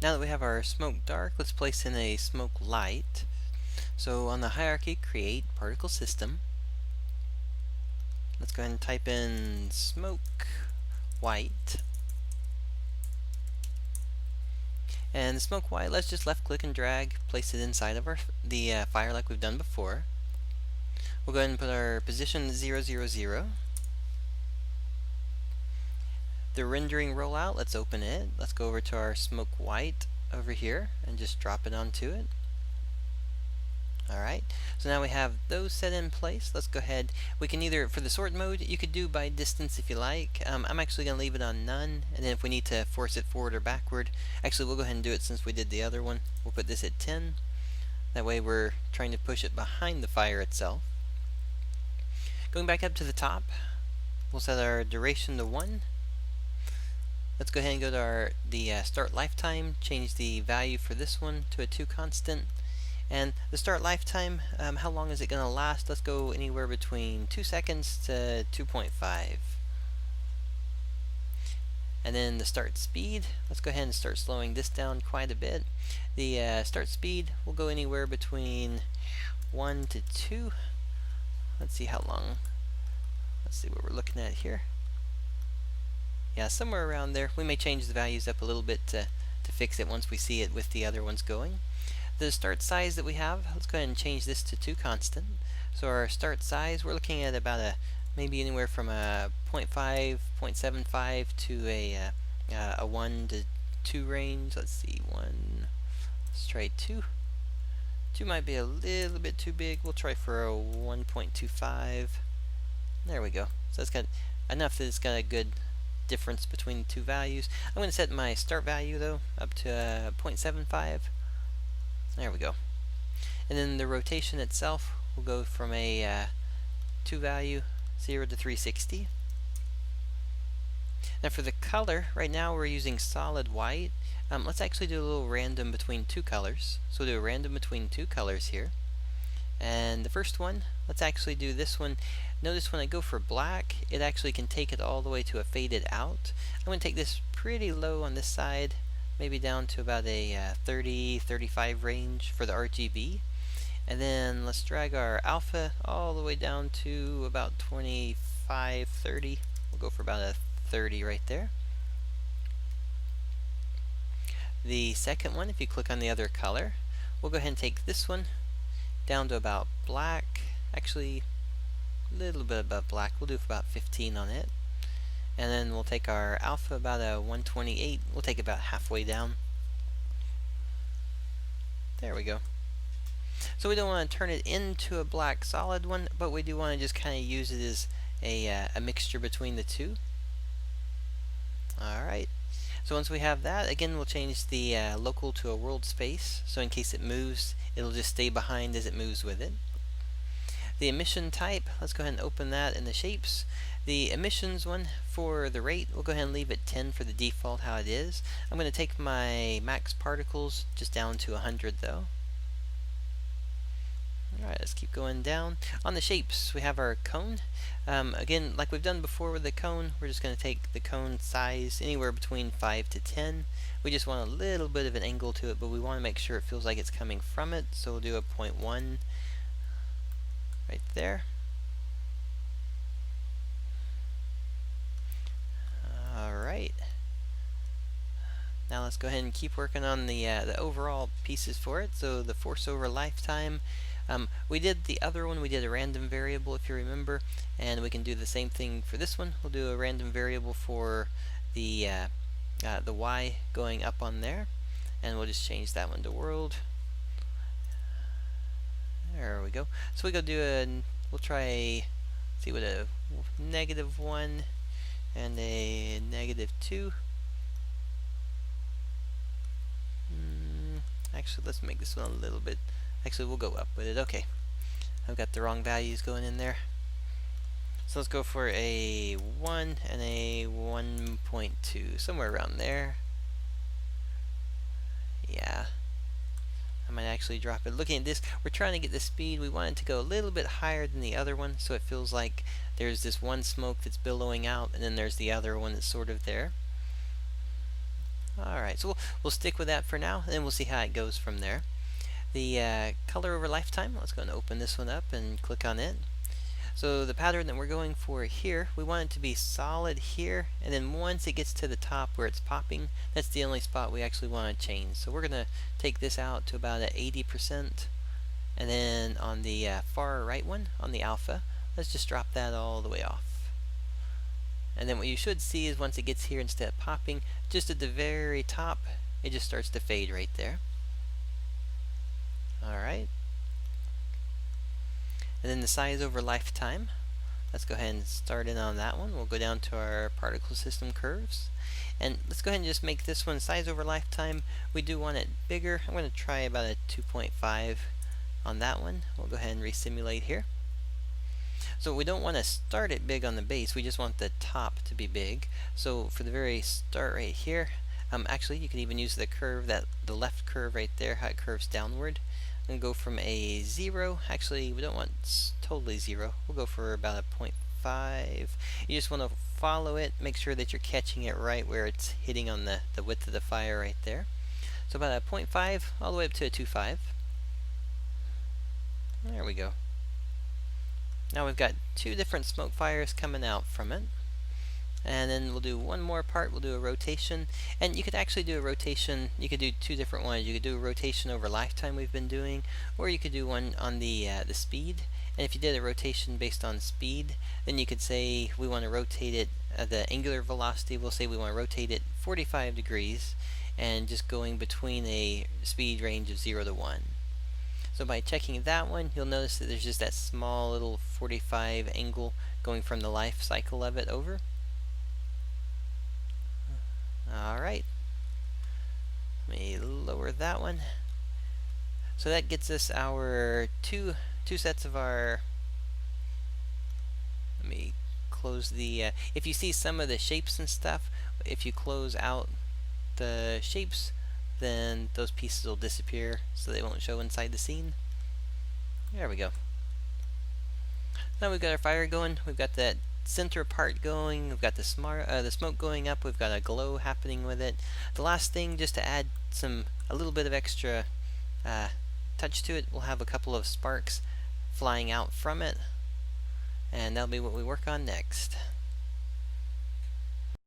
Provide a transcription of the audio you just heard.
Now that we have our smoke dark, let's place in a smoke light. So on the hierarchy, create particle system. Let's go ahead and type in smoke white. And the smoke white, let's just left click and drag, place it inside of the fire like we've done before. We'll go ahead and put our position 0, 0, 0. The rendering rollout, let's open it. Let's go over to our smoke white over here and just drop it onto it. Alright, so now we have those set in place. Let's go ahead. We can either, for the sort mode, you could do by distance if you like. I'm actually going to leave it on none, and then if we need to force it forward or backward, actually we'll go ahead and do it since we did the other one. We'll put this at 10. That way we're trying to push it behind the fire itself. Going back up to the top, we'll set our duration to 1. Let's go ahead and go to the start lifetime, change the value for this one to a 2 constant. And the start lifetime, how long is it going to last? Let's go anywhere between 2 seconds to 2.5. And then the start speed, let's go ahead and start slowing this down quite a bit. The start speed will go anywhere between 1 to 2. Let's see how long. Let's see what we're looking at here. Yeah, somewhere around there. We may change the values up a little bit to fix it once we see it with the other ones going. The start size that we have, let's go ahead and change this to 2 constant. So our start size, we're looking at about maybe anywhere from a 0.5, 0.75 to a 1 to 2 range. Let's see, 1. Let's try 2. 2 might be a little bit too big. We'll try for a 1.25. There we go. So it's got enough that it's got a good difference between the two values. I'm going to set my start value though up to 0.75. There we go. And then the rotation itself will go from a 2 value, 0 to 360. Now for the color, right now we're using solid white. Let's actually do a little random between 2 colors. So we'll do a random between 2 colors here. And the first one, let's actually do this one. Notice when I go for black, it actually can take it all the way to a faded out. I'm going to take this pretty low on this side, maybe down to about a 30, 35 range for the RGB. And then let's drag our alpha all the way down to about 25, 30. We'll go for about a 30 right there. The second one, if you click on the other color, we'll go ahead and take this one down to about black. Actually, a little bit above black. We'll do for about 15 on it. And then we'll take our alpha about a 128. We'll take about halfway down. There we go. So we don't want to turn it into a black solid one, but we do want to just kind of use it as a mixture between the two. Alright. So once we have that, again we'll change the local to a world space. So in case it moves, it'll just stay behind as it moves with it. The emission type, let's go ahead and open that in the shapes. The emissions one for the rate, we'll go ahead and leave it 10 for the default how it is. I'm going to take my max particles just down to 100 though. Alright, let's keep going down. On the shapes, we have our cone. Again, like we've done before with the cone, we're just going to take the cone size anywhere between 5 to 10. We just want a little bit of an angle to it, but we want to make sure it feels like it's coming from it, so we'll do a 0.1 right there. Alright. Now let's go ahead and keep working on the overall pieces for it. So the force over lifetime. We did the other one, we did a random variable if you remember, and we can do the same thing for this one. We'll do a random variable for the y going up on there, and we'll just change that one to world. There we go. So we go do we'll try see what a -1 and a -2. Actually, let's make this one a little bit. Actually, we'll go up with it. Okay. I've got the wrong values going in there. So let's go for a 1 and a 1.2. Somewhere around there. Yeah. I might actually drop it. Looking at this, we're trying to get the speed. We want it to go a little bit higher than the other one, so it feels like there's this one smoke that's billowing out, and then there's the other one that's sort of there. Alright, so we'll stick with that for now, and then we'll see how it goes from there. The color over lifetime, let's go and open this one up and click on it. So the pattern that we're going for here, we want it to be solid here, and then once it gets to the top where it's popping, that's the only spot we actually want to change. So we're going to take this out to about 80%, and then on the far right one, on the alpha, let's just drop that all the way off. And then what you should see is once it gets here, instead of popping, just at the very top, it just starts to fade right there. Alright. And then the size over lifetime, let's go ahead and start in on that one. We'll go down to our particle system curves. And let's go ahead and just make this one size over lifetime. We do want it bigger. I'm going to try about a 2.5 on that one. We'll go ahead and resimulate here. So we don't want to start it big on the base, we just want the top to be big. So for the very start right here, actually you can even use the curve, the left curve right there, how it curves downward. And go from a 0, actually we don't want totally 0, we'll go for about a 0.5. You just want to follow it, make sure that you're catching it right where it's hitting on the width of the fire right there. So about a 0.5 all the way up to a 2.5. There we go. Now we've got two different smoke fires coming out from it. And then we'll do one more part, we'll do a rotation. And you could actually do a rotation, you could do two different ones. You could do a rotation over lifetime we've been doing, or you could do one on the speed. And if you did a rotation based on speed, then you could say we want to rotate it, the angular velocity, we'll say we want to rotate it 45 degrees, and just going between a speed range of 0 to 1. So by checking that one, you'll notice that there's just that small little 45 angle going from the life cycle of it over. Alright, let me lower that one. So that gets us our two sets of our, let me close the, if you see some of the shapes and stuff, if you close out the shapes, then those pieces will disappear so they won't show inside the scene. There we go. Now we've got our fire going, we've got that center part going, we've got the smoke going up, we've got a glow happening with it. The last thing, just to add a little bit of extra touch to it, we'll have a couple of sparks flying out from it, and that'll be what we work on next.